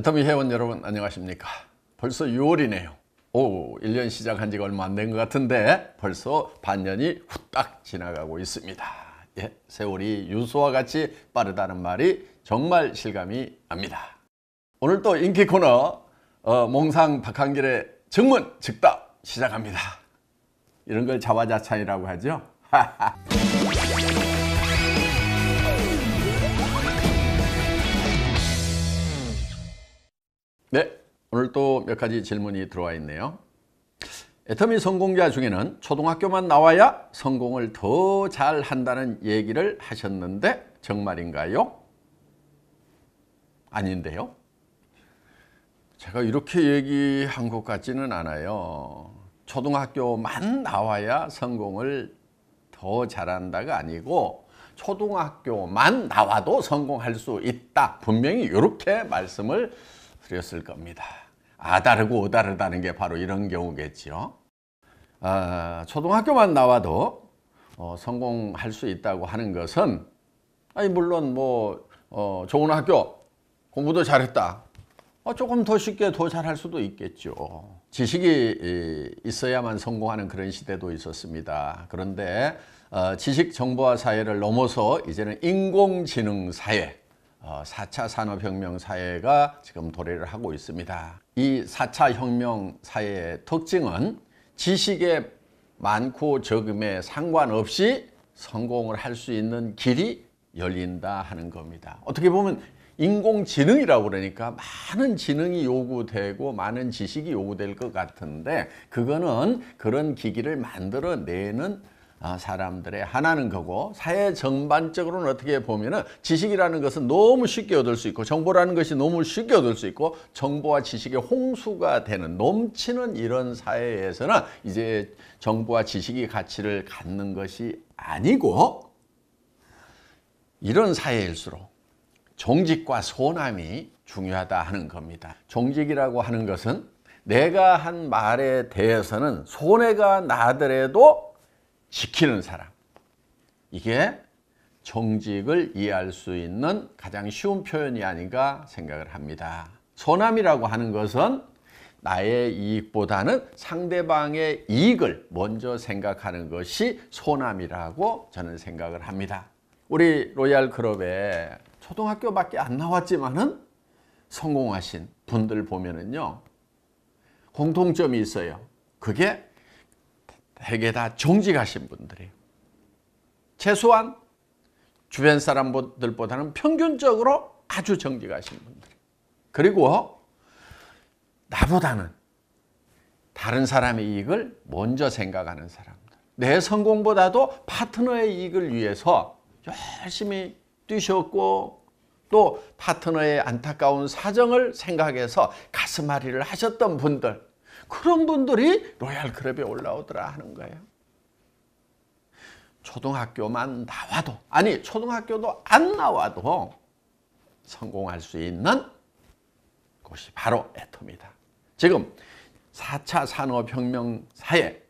애터미 회원 여러분 안녕하십니까? 벌써 6월이네요. 오, 1년 시작한 지가 얼마 안 된 것 같은데 벌써 반년이 후딱 지나가고 있습니다. 예, 세월이 유수와 같이 빠르다는 말이 정말 실감이 납니다. 오늘 또 인기 코너 몽상 박한길의 증문 즉답 시작합니다. 이런 걸 자화자찬이라고 하죠. 네, 오늘 또 몇 가지 질문이 들어와 있네요. 애터미 성공자 중에는 초등학교만 나와야 성공을 더 잘한다는 얘기를 하셨는데 정말인가요? 아닌데요. 제가 이렇게 얘기한 것 같지는 않아요. 초등학교만 나와야 성공을 더 잘한다가 아니고 초등학교만 나와도 성공할 수 있다. 분명히 이렇게 말씀을 드렸을 겁니다. 아다르고 어다르다는 게 바로 이런 경우겠죠. 초등학교만 나와도 성공할 수 있다고 하는 것은 물론 좋은 학교 공부도 잘했다. 조금 더 쉽게 더 잘할 수도 있겠죠. 지식이 있어야만 성공하는 그런 시대도 있었습니다. 그런데 지식 정보화 사회를 넘어서 이제는 인공지능 사회, 4차 산업혁명 사회가 지금 도래를 하고 있습니다. 이 4차 혁명 사회의 특징은 지식의 많고 적음에 상관없이 성공을 할 수 있는 길이 열린다 하는 겁니다. 어떻게 보면 인공지능이라고 그러니까 많은 지능이 요구되고 많은 지식이 요구될 것 같은데 그거는 그런 기기를 만들어내는 사람들의 하나는 거고, 사회 전반적으로는 어떻게 보면은 지식이라는 것은 너무 쉽게 얻을 수 있고 정보라는 것이 너무 쉽게 얻을 수 있고 정보와 지식의 홍수가 되는 넘치는 이런 사회에서는 이제 정보와 지식이 가치를 갖는 것이 아니고, 이런 사회일수록 종직과 소남이 중요하다 하는 겁니다. 종직이라고 하는 것은 내가 한 말에 대해서는 손해가 나더라도 지키는 사람, 이게 정직을 이해할 수 있는 가장 쉬운 표현이 아닌가 생각을 합니다. 소남이라고 하는 것은 나의 이익보다는 상대방의 이익을 먼저 생각하는 것이 소남이라고 저는 생각을 합니다. 우리 로얄 클럽에 초등학교밖에 안 나왔지만은 성공하신 분들 보면은요, 공통점이 있어요. 그게 되게 다 정직하신 분들이에요. 최소한 주변 사람들보다는 평균적으로 아주 정직하신 분들. 그리고 나보다는 다른 사람의 이익을 먼저 생각하는 사람들. 내 성공보다도 파트너의 이익을 위해서 열심히 뛰셨고 또 파트너의 안타까운 사정을 생각해서 가슴앓이를 하셨던 분들, 그런 분들이 로얄 클럽에 올라오더라 하는 거예요. 초등학교만 나와도, 아니 초등학교도 안 나와도 성공할 수 있는 곳이 바로 애터미다. 지금 4차 산업혁명 사회,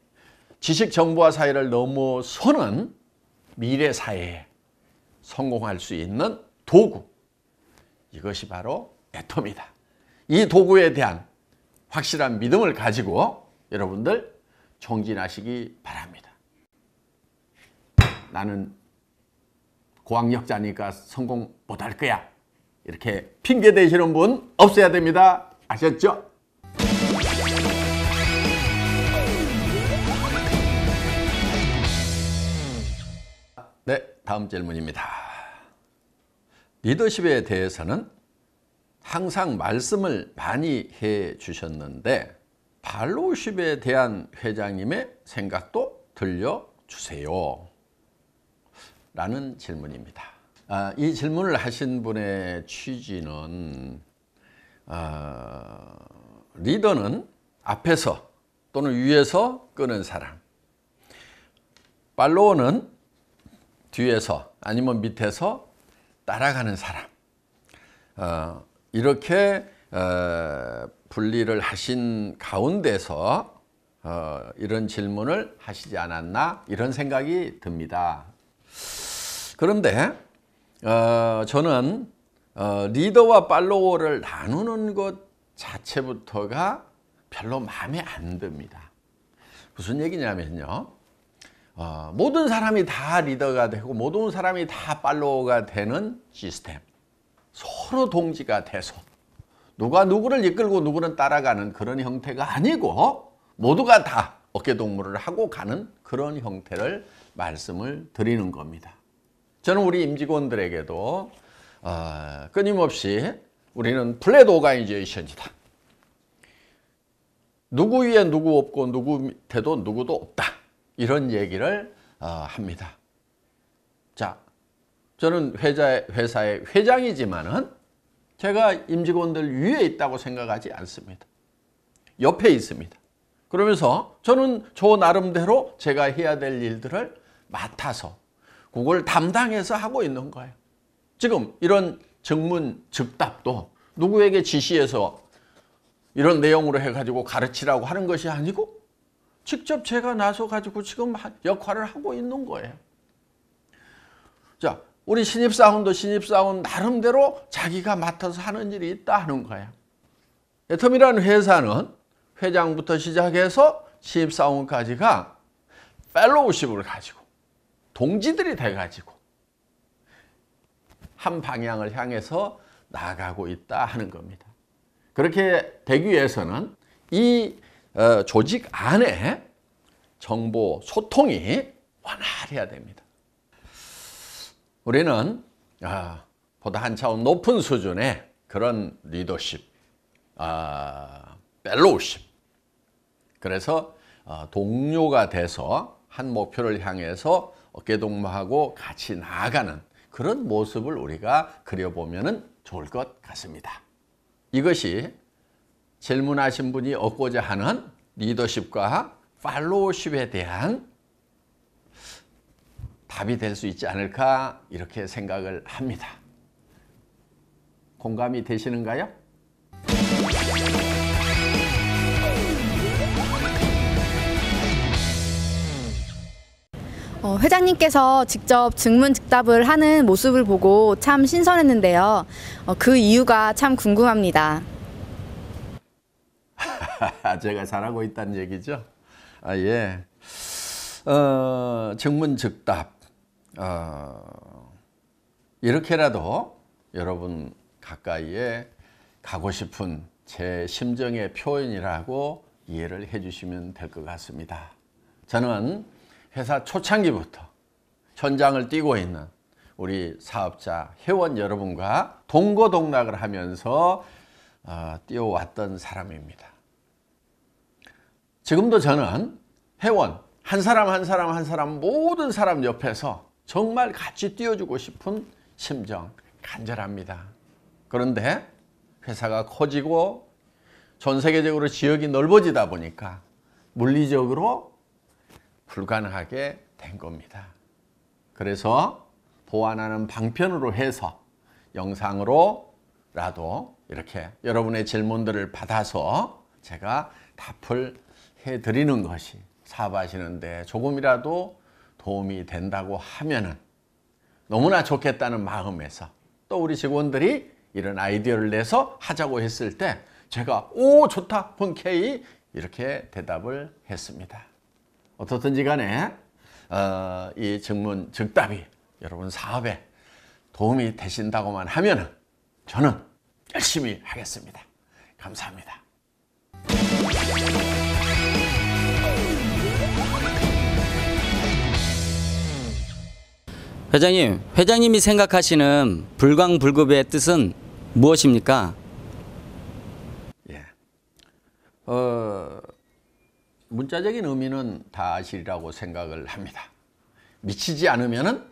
지식정보화 사회를 넘어서는 미래 사회에 성공할 수 있는 도구, 이것이 바로 애터미다. 이 도구에 대한 확실한 믿음을 가지고 여러분들 총진하시기 바랍니다. 나는 고학력자니까 성공 못할 거야, 이렇게 핑계 대시는 분 없어야 됩니다. 아셨죠? 네, 다음 질문입니다. 리더십에 대해서는 항상 말씀을 많이 해 주셨는데 팔로우십에 대한 회장님의 생각도 들려주세요 라는 질문입니다. 이 질문을 하신 분의 취지는 리더는 앞에서 또는 위에서 끄는 사람, 팔로워는 뒤에서 아니면 밑에서 따라가는 사람, 이렇게 분리를 하신 가운데서 이런 질문을 하시지 않았나, 이런 생각이 듭니다. 그런데 저는 리더와 팔로워를 나누는 것 자체부터가 별로 마음에 안 듭니다. 무슨 얘기냐면요. 모든 사람이 다 리더가 되고 모든 사람이 다 팔로워가 되는 시스템. 서로 동지가 돼서 누가 누구를 이끌고 누구는 따라가는 그런 형태가 아니고 모두가 다 어깨동무를 하고 가는 그런 형태를 말씀을 드리는 겁니다. 저는 우리 임직원들에게도 끊임없이 우리는 플랫 오가니제이션이다. 누구 위에 누구 없고 누구 밑에도 누구도 없다. 이런 얘기를 합니다. 자, 저는 회사의 회장이지만은 제가 임직원들 위에 있다고 생각하지 않습니다. 옆에 있습니다. 그러면서 저는 저 나름대로 제가 해야 될 일들을 맡아서 그걸 담당해서 하고 있는 거예요. 지금 이런 증문즉답도 누구에게 지시해서 이런 내용으로 해가지고 가르치라고 하는 것이 아니고 직접 제가 나서가지고 지금 역할을 하고 있는 거예요. 자, 우리 신입사원도 신입사원 나름대로 자기가 맡아서 하는 일이 있다 하는 거예요. 애텀이라는 회사는 회장부터 시작해서 신입사원까지가 펠로우십을 가지고 동지들이 돼가지고 한 방향을 향해서 나아가고 있다 하는 겁니다. 그렇게 되기 위해서는 이 조직 안에 정보 소통이 원활해야 됩니다. 우리는 보다 한 차원 높은 수준의 그런 리더십, 펠로우십, 그래서 동료가 돼서 한 목표를 향해서 어깨동무하고 같이 나아가는 그런 모습을 우리가 그려보면 좋을 것 같습니다. 이것이 질문하신 분이 얻고자 하는 리더십과 팔로우십에 대한 답이 될 수 있지 않을까 이렇게 생각을 합니다. 공감이 되시는가요? 회장님께서 직접 증문즉답을 하는 모습을 보고 참 신선했는데요. 그 이유가 참 궁금합니다. 제가 잘하고 있다는 얘기죠? 예. 증문즉답. 이렇게라도 여러분 가까이에 가고 싶은 제 심정의 표현이라고 이해를 해 주시면 될 것 같습니다. 저는 회사 초창기부터 현장을 뛰고 있는 우리 사업자, 회원 여러분과 동거동락을 하면서 뛰어왔던 사람입니다. 지금도 저는 회원 한 사람 한 사람 한 사람 모든 사람 옆에서 정말 같이 뛰어주고 싶은 심정 간절합니다. 그런데 회사가 커지고 전 세계적으로 지역이 넓어지다 보니까 물리적으로 불가능하게 된 겁니다. 그래서 보완하는 방편으로 해서 영상으로라도 이렇게 여러분의 질문들을 받아서 제가 답을 해드리는 것이 사업하시는데 조금이라도 도움이 된다고 하면은 너무나 좋겠다는 마음에서 또 우리 직원들이 이런 아이디어를 내서 하자고 했을 때 제가 오 좋다 흔쾌히 이렇게 대답을 했습니다. 어떻든지 간에 이 증문즉답이 여러분 사업에 도움이 되신다고만 하면은 저는 열심히 하겠습니다. 감사합니다. 회장님, 회장님이 생각하시는 불광불급의 뜻은 무엇입니까? 예. 문자적인 의미는 다 아시리라고 생각을 합니다. 미치지 않으면은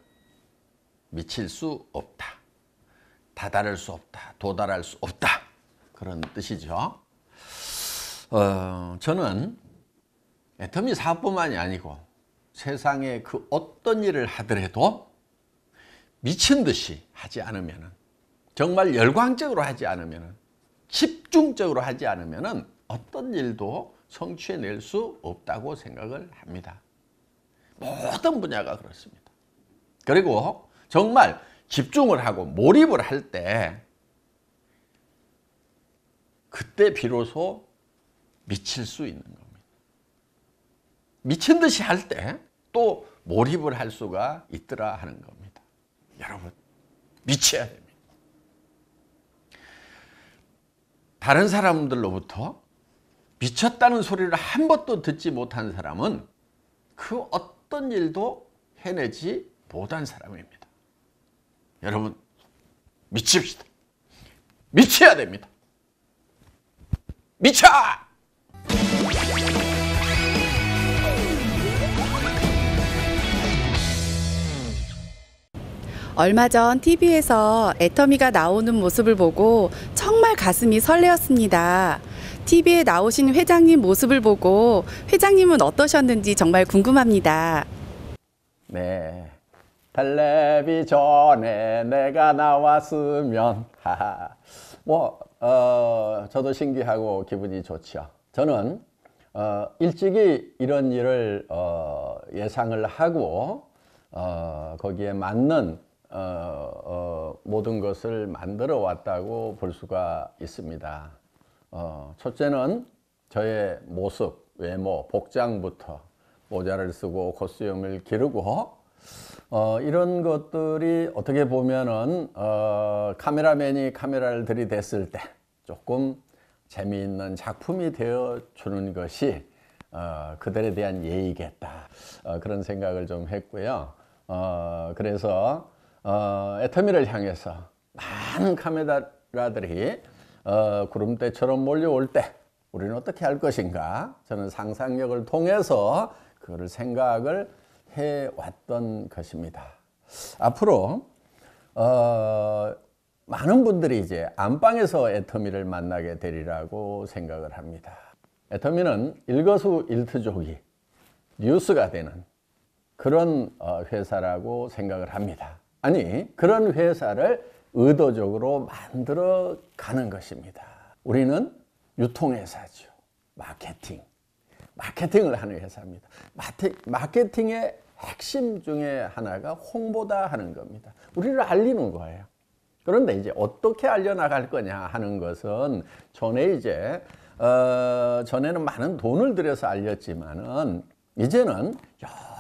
미칠 수 없다. 다다를 수 없다. 도달할 수 없다. 그런 뜻이죠. 저는 애터미 사업뿐만이 아니고 세상에 그 어떤 일을 하더라도 미친 듯이 하지 않으면은 정말 열광적으로 하지 않으면은 집중적으로 하지 않으면은 어떤 일도 성취해낼 수 없다고 생각을 합니다. 모든 분야가 그렇습니다. 그리고 정말 집중을 하고 몰입을 할 때 그때 비로소 미칠 수 있는 겁니다. 미친 듯이 할 때 또 몰입을 할 수가 있더라 하는 겁니다. 여러분, 미쳐야 됩니다. 다른 사람들로부터 미쳤다는 소리를 한 번도 듣지 못한 사람은 그 어떤 일도 해내지 못한 사람입니다. 여러분, 미칩시다. 미쳐야 됩니다. 미쳐! 얼마 전 TV에서 애터미가 나오는 모습을 보고 정말 가슴이 설레었습니다. TV에 나오신 회장님 모습을 보고 회장님은 어떠셨는지 정말 궁금합니다. 네. 텔레비전에 내가 나왔으면 저도 신기하고 기분이 좋죠. 저는 일찍이 이런 일을 예상을 하고 거기에 맞는 모든 것을 만들어 왔다고 볼 수가 있습니다. 첫째는 저의 모습, 외모, 복장부터 모자를 쓰고 콧수염을 기르고 이런 것들이 어떻게 보면은 카메라맨이 카메라를 들이댔을 때 조금 재미있는 작품이 되어주는 것이 그들에 대한 예의겠다, 그런 생각을 좀 했고요. 그래서 애터미를 향해서 많은 카메라들이 구름대처럼 몰려올 때 우리는 어떻게 할 것인가, 저는 상상력을 통해서 그걸 생각을 해왔던 것입니다. 앞으로 많은 분들이 이제 안방에서 애터미를 만나게 되리라고 생각을 합니다. 애터미는 일거수일투족이 뉴스가 되는 그런 회사라고 생각을 합니다. 아니, 그런 회사를 의도적으로 만들어 가는 것입니다. 우리는 유통회사죠. 마케팅을 하는 회사입니다. 마케팅의 핵심 중에 하나가 홍보다 하는 겁니다. 우리를 알리는 거예요. 그런데 이제 어떻게 알려나갈 거냐 하는 것은 전에는 많은 돈을 들여서 알렸지만은 이제는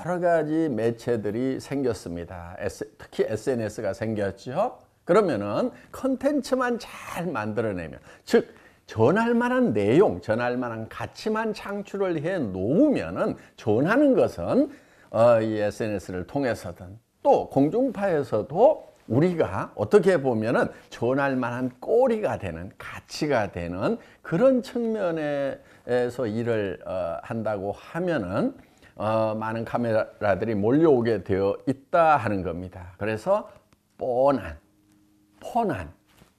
여러 가지 매체들이 생겼습니다. 특히 SNS가 생겼죠. 그러면은 컨텐츠만 잘 만들어내면, 즉 전할 만한 내용, 전할 만한 가치만 창출을 해 놓으면은 전하는 것은 이 SNS를 통해서든 또 공중파에서도 우리가 어떻게 보면은 전할 만한 꼬리가 되는, 가치가 되는 그런 측면에서 일을 한다고 하면은 많은 카메라들이 몰려오게 되어 있다 하는 겁니다. 그래서 뻔한,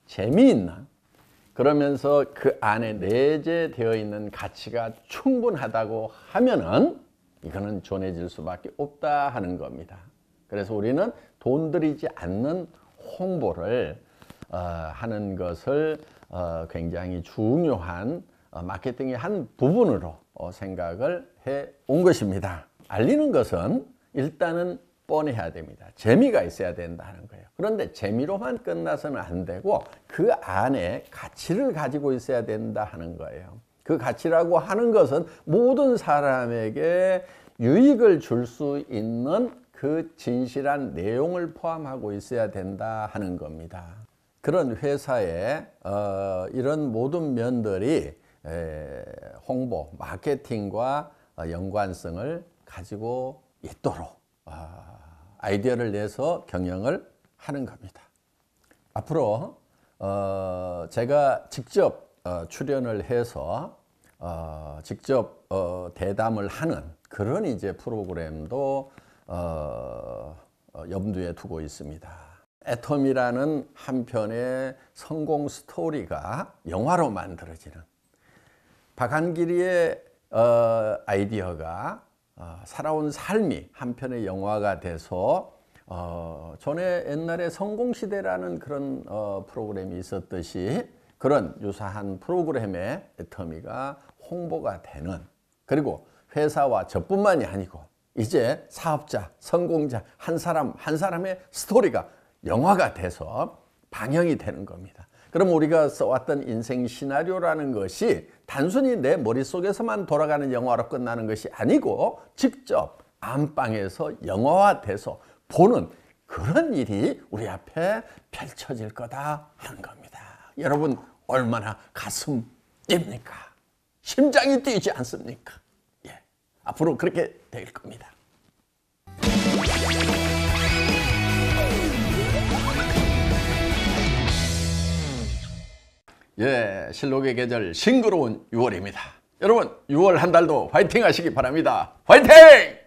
재미있는, 그러면서 그 안에 내재되어 있는 가치가 충분하다고 하면은 이거는 전해질 수밖에 없다 하는 겁니다. 그래서 우리는 돈 들이지 않는 홍보를 하는 것을 굉장히 중요한 마케팅의 한 부분으로 생각을 해 온 것입니다. 알리는 것은 일단은 뻔해야 됩니다. 재미가 있어야 된다는 거예요. 그런데 재미로만 끝나서는 안 되고 그 안에 가치를 가지고 있어야 된다 하는 거예요. 그 가치라고 하는 것은 모든 사람에게 유익을 줄 수 있는 그 진실한 내용을 포함하고 있어야 된다 하는 겁니다. 그런 회사에 이런 모든 면들이 홍보, 마케팅과 연관성을 가지고 있도록 아이디어를 내서 경영을 하는 겁니다. 앞으로 제가 직접 출연을 해서 직접 대담을 하는 그런 이제 프로그램도 염두에 두고 있습니다. 애터미라는 한 편의 성공 스토리가 영화로 만들어지는, 박한길이의 아이디어가 살아온 삶이 한 편의 영화가 돼서 전에 옛날에 성공시대라는 그런 프로그램이 있었듯이 그런 유사한 프로그램에 애터미가 홍보가 되는, 그리고 회사와 저뿐만이 아니고 이제 사업자, 성공자 한 사람의 스토리가 영화가 돼서 방영이 되는 겁니다. 그럼 우리가 써왔던 인생 시나리오라는 것이 단순히 내 머릿속에서만 돌아가는 영화로 끝나는 것이 아니고 직접 안방에서 영화화돼서 보는 그런 일이 우리 앞에 펼쳐질 거다 하는 겁니다. 여러분 얼마나 가슴 뛰입니까? 심장이 뛰지 않습니까? 예, 앞으로 그렇게 될 겁니다. 예, 실록의 계절 싱그러운 6월입니다. 여러분 6월 한 달도 화이팅 하시기 바랍니다. 화이팅!